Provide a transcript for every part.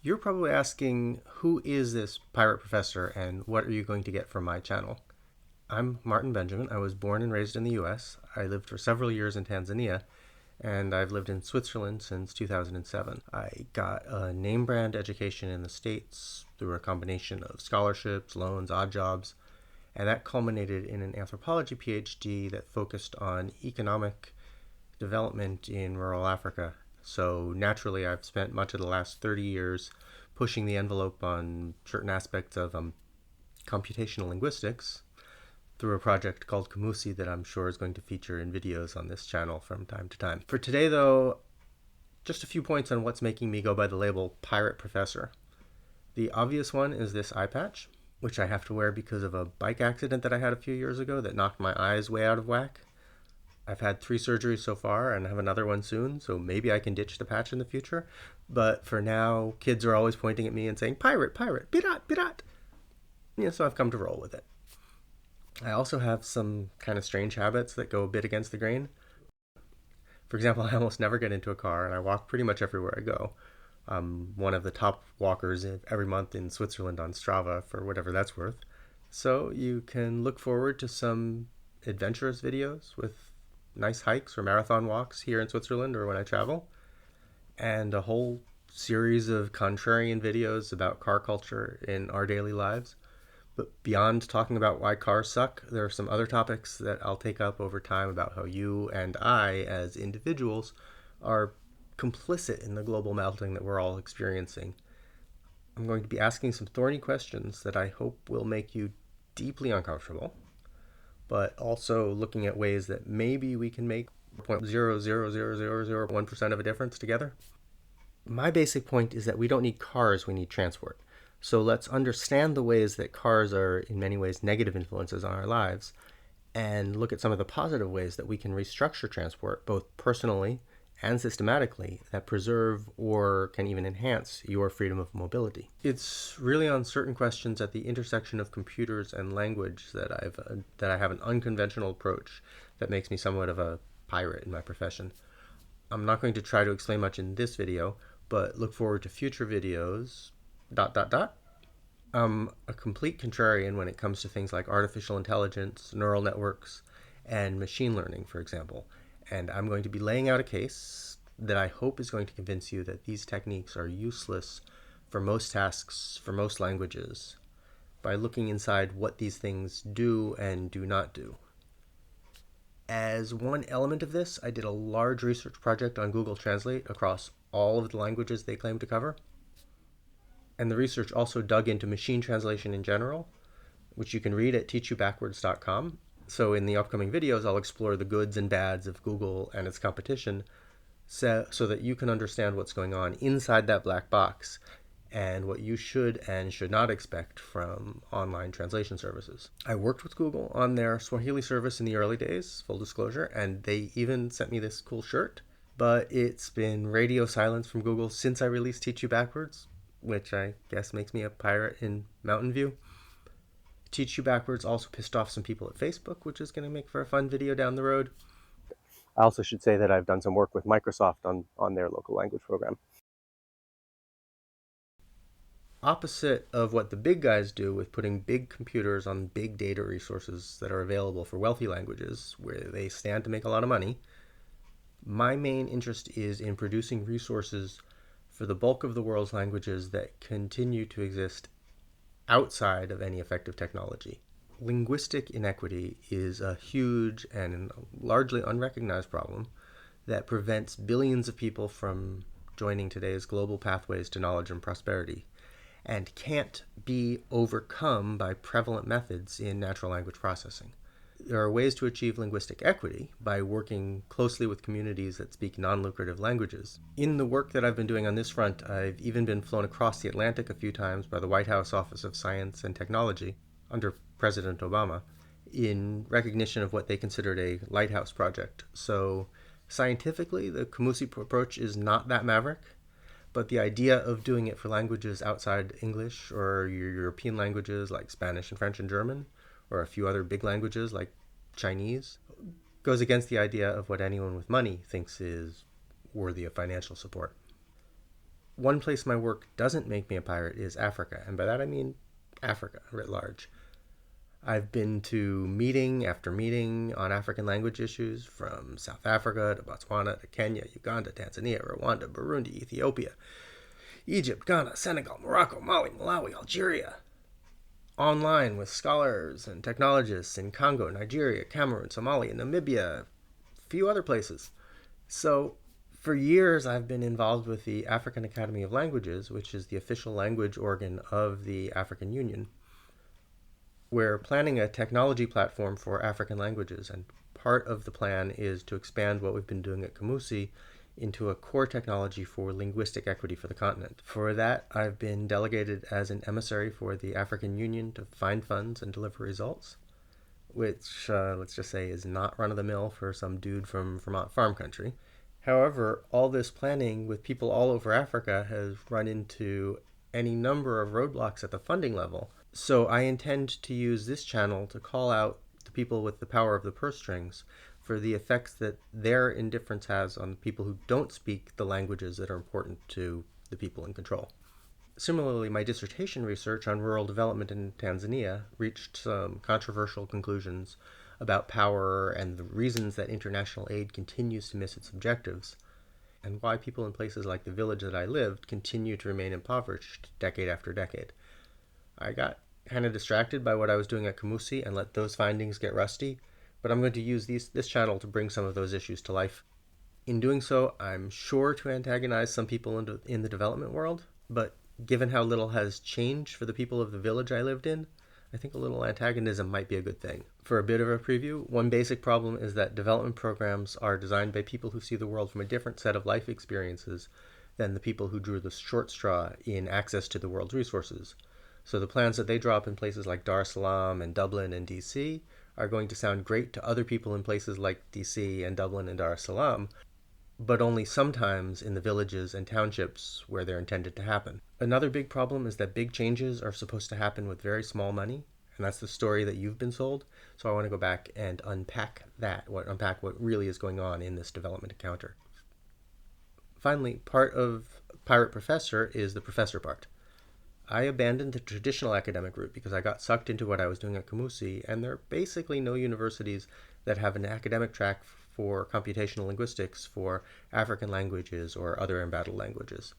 You're probably asking, who is this pirate professor and what are you going to get from my channel? I'm Martin Benjamin. I was born and raised in the US. I lived for several years in Tanzania, and I've lived in Switzerland since 2007. I got a name brand education in the States through a combination of scholarships, loans, odd jobs, and that culminated in an anthropology PhD that focused on economic development in rural Africa. So naturally, I've spent much of the last 30 years pushing the envelope on certain aspects of computational linguistics through a project called Kamusi that I'm sure is going to feature in videos on this channel from time to time. For today, though, just a few points on what's making me go by the label Pirate Professor. The obvious one is this eye patch, which I have to wear because of a bike accident that I had a few years ago that knocked my eyes way out of whack. I've had 3 surgeries so far and have another one soon, so maybe I can ditch the patch in the future. But for now, kids are always pointing at me and saying, "Pirate, pirate, pirat, pirat." Yeah, so I've come to roll with it. I also have some kind of strange habits that go a bit against the grain. For example, I almost never get into a car and I walk pretty much everywhere I go. I'm one of the top walkers every month in Switzerland on Strava, for whatever that's worth. So you can look forward to some adventurous videos with nice hikes or marathon walks here in Switzerland or when I travel, and a whole series of contrarian videos about car culture in our daily lives. But beyond talking about why cars suck, there are some other topics that I'll take up over time about how you and I, as individuals, are complicit in the global melting that we're all experiencing. I'm going to be asking some thorny questions that I hope will make you deeply uncomfortable, but also looking at ways that maybe we can make 0.0000001% of a difference together. My basic point is that we don't need cars, we need transport. So let's understand the ways that cars are in many ways negative influences on our lives and look at some of the positive ways that we can restructure transport, both personally and systematically, that preserve or can even enhance your freedom of mobility. It's really on certain questions at the intersection of computers and language that I have an unconventional approach that makes me somewhat of a pirate in my profession. I'm not going to try to explain much in this video, but look forward to future videos. Dot dot dot. I'm a complete contrarian when it comes to things like artificial intelligence, neural networks, and machine learning, for example. And I'm going to be laying out a case that I hope is going to convince you that these techniques are useless for most tasks, for most languages, by looking inside what these things do and do not do. As one element of this, I did a large research project on Google Translate across all of the languages they claim to cover. And the research also dug into machine translation in general, which you can read at teachyoubackwards.com. So in the upcoming videos, I'll explore the goods and bads of Google and its competition so that you can understand what's going on inside that black box and what you should and should not expect from online translation services. I worked with Google on their Swahili service in the early days, full disclosure, and they even sent me this cool shirt. But it's been radio silence from Google since I released Teach You Backwards, which I guess makes me a pirate in Mountain View. Teach You Backwards also pissed off some people at Facebook, which is going to make for a fun video down the road. I also should say that I've done some work with Microsoft on their local language program. Opposite of what the big guys do with putting big computers on big data resources that are available for wealthy languages, where they stand to make a lot of money, my main interest is in producing resources for the bulk of the world's languages that continue to exist outside of any effective technology. Linguistic inequity is a huge and largely unrecognized problem that prevents billions of people from joining today's global pathways to knowledge and prosperity, and can't be overcome by prevalent methods in natural language processing. There are ways to achieve linguistic equity by working closely with communities that speak non-lucrative languages. In the work that I've been doing on this front, I've even been flown across the Atlantic a few times by the White House Office of Science and Technology under President Obama in recognition of what they considered a lighthouse project. So scientifically, the Kamusi approach is not that maverick, but the idea of doing it for languages outside English or your European languages like Spanish and French and German, or a few other big languages like Chinese, goes against the idea of what anyone with money thinks is worthy of financial support. One place my work doesn't make me a pirate is Africa, and by that I mean Africa writ large. I've been to meeting after meeting on African language issues, from South Africa to Botswana to Kenya, Uganda, Tanzania, Rwanda, Burundi, Ethiopia, Egypt, Ghana, Senegal, Morocco, Mali, Malawi, Algeria. Online with scholars and technologists in Congo, Nigeria, Cameroon, Somalia, Namibia, a few other places. So, for years, I've been involved with the African Academy of Languages, which is the official language organ of the African Union. We're planning a technology platform for African languages, and part of the plan is to expand what we've been doing at Kamusi into a core technology for linguistic equity for the continent. For that, I've been delegated as an emissary for the African Union to find funds and deliver results, which, let's just say, is not run-of-the-mill for some dude from Vermont farm country. However, all this planning with people all over Africa has run into any number of roadblocks at the funding level. So I intend to use this channel to call out the people with the power of the purse strings for the effects that their indifference has on people who don't speak the languages that are important to the people in control. Similarly, my dissertation research on rural development in Tanzania reached some controversial conclusions about power and the reasons that international aid continues to miss its objectives, and why people in places like the village that I lived continue to remain impoverished decade after decade. I got kind of distracted by what I was doing at Kamusi and let those findings get rusty, but I'm going to use this channel to bring some of those issues to life. In doing so, I'm sure to antagonize some people in the development world, but given how little has changed for the people of the village I lived in, I think a little antagonism might be a good thing. For a bit of a preview, one basic problem is that development programs are designed by people who see the world from a different set of life experiences than the people who drew the short straw in access to the world's resources. So the plans that they draw up in places like Dar es Salaam and Dublin and DC are going to sound great to other people in places like DC and Dublin and Dar es Salaam, but only sometimes in the villages and townships where they're intended to happen. Another big problem is that big changes are supposed to happen with very small money, and that's the story that you've been sold. So I want to go back and unpack what really is going on in this development encounter. Finally, part of Pirate Professor is the professor part. I abandoned the traditional academic route because I got sucked into what I was doing at Kamusi, and there are basically no universities that have an academic track for computational linguistics for African languages or other embattled languages.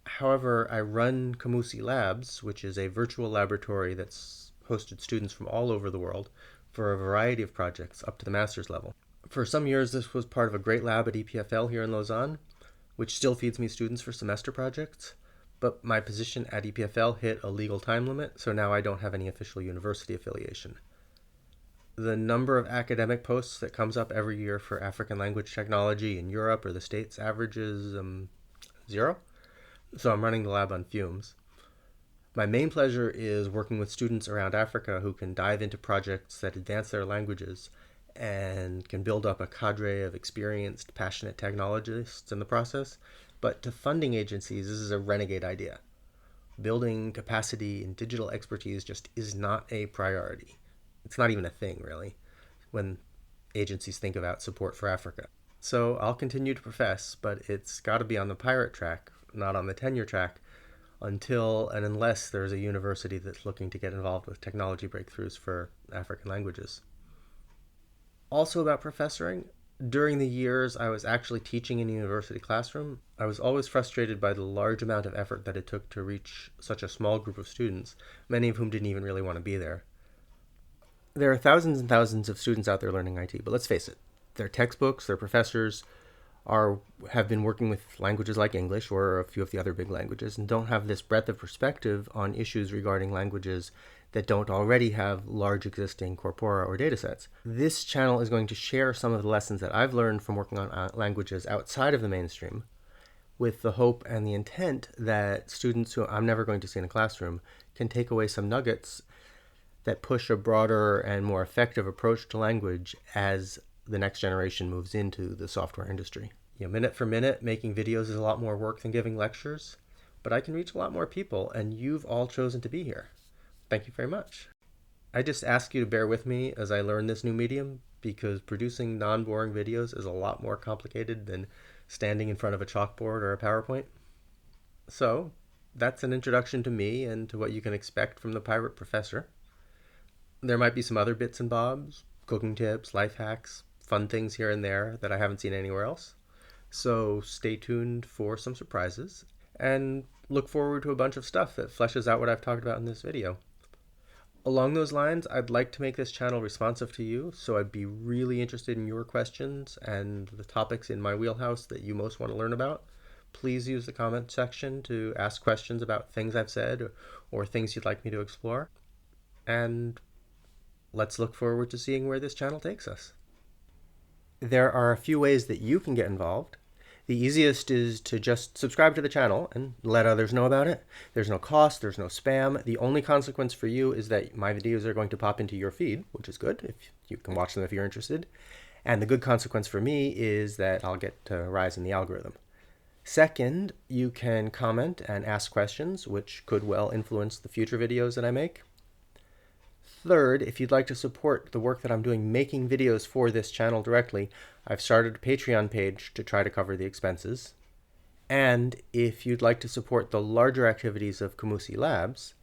However, I run Kamusi Labs, which is a virtual laboratory that's hosted students from all over the world for a variety of projects up to the master's level. For some years, this was part of a great lab at EPFL here in Lausanne, which still feeds me students for semester projects. But my position at EPFL hit a legal time limit, so now I don't have any official university affiliation. The number of academic posts that comes up every year for African language technology in Europe or the States averages 0. So I'm running the lab on fumes. My main pleasure is working with students around Africa who can dive into projects that advance their languages and can build up a cadre of experienced, passionate technologists in the process. But to funding agencies, this is a renegade idea. Building capacity and digital expertise just is not a priority. It's not even a thing, really, when agencies think about support for Africa. So I'll continue to profess, but it's got to be on the pirate track, not on the tenure track, until and unless there's a university that's looking to get involved with technology breakthroughs for African languages. Also about professoring, during the years I was actually teaching in a university classroom, I was always frustrated by the large amount of effort that it took to reach such a small group of students, many of whom didn't even really want to be there. There are thousands and thousands of students out there learning IT, but let's face it, their textbooks, their professors have been working with languages like English or a few of the other big languages and don't have this breadth of perspective on issues regarding languages that don't already have large existing corpora or datasets. This channel is going to share some of the lessons that I've learned from working on languages outside of the mainstream, with the hope and the intent that students who I'm never going to see in a classroom can take away some nuggets that push a broader and more effective approach to language as the next generation moves into the software industry. Minute for minute, making videos is a lot more work than giving lectures, but I can reach a lot more people, and you've all chosen to be here. Thank you very much. I just ask you to bear with me as I learn this new medium, because producing non-boring videos is a lot more complicated than standing in front of a chalkboard or a PowerPoint. So, that's an introduction to me and to what you can expect from the Pirate Professor. There might be some other bits and bobs, cooking tips, life hacks, fun things here and there that I haven't seen anywhere else. So, stay tuned for some surprises and look forward to a bunch of stuff that fleshes out what I've talked about in this video. Along those lines, I'd like to make this channel responsive to you, so I'd be really interested in your questions and the topics in my wheelhouse that you most want to learn about. Please use the comment section to ask questions about things I've said or things you'd like me to explore. And let's look forward to seeing where this channel takes us. There are a few ways that you can get involved. The easiest is to just subscribe to the channel and let others know about it. There's no cost, there's no spam. The only consequence for you is that my videos are going to pop into your feed, which is good, if you can watch them if you're interested. And the good consequence for me is that I'll get to rise in the algorithm. Second, you can comment and ask questions, which could well influence the future videos that I make. Third, if you'd like to support the work that I'm doing making videos for this channel directly, I've started a Patreon page to try to cover the expenses. And if you'd like to support the larger activities of Camusi Labs,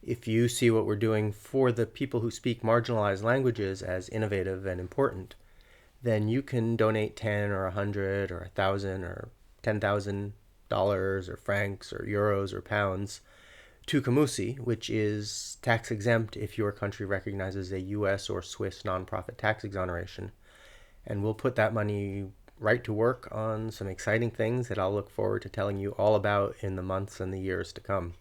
if you see what we're doing for the people who speak marginalized languages as innovative and important, then you can donate 10 or 100 or 1,000 or $10,000 or francs or euros or pounds to Camusi, which is tax exempt if your country recognizes a US or Swiss nonprofit tax exoneration. And we'll put that money right to work on some exciting things that I'll look forward to telling you all about in the months and the years to come.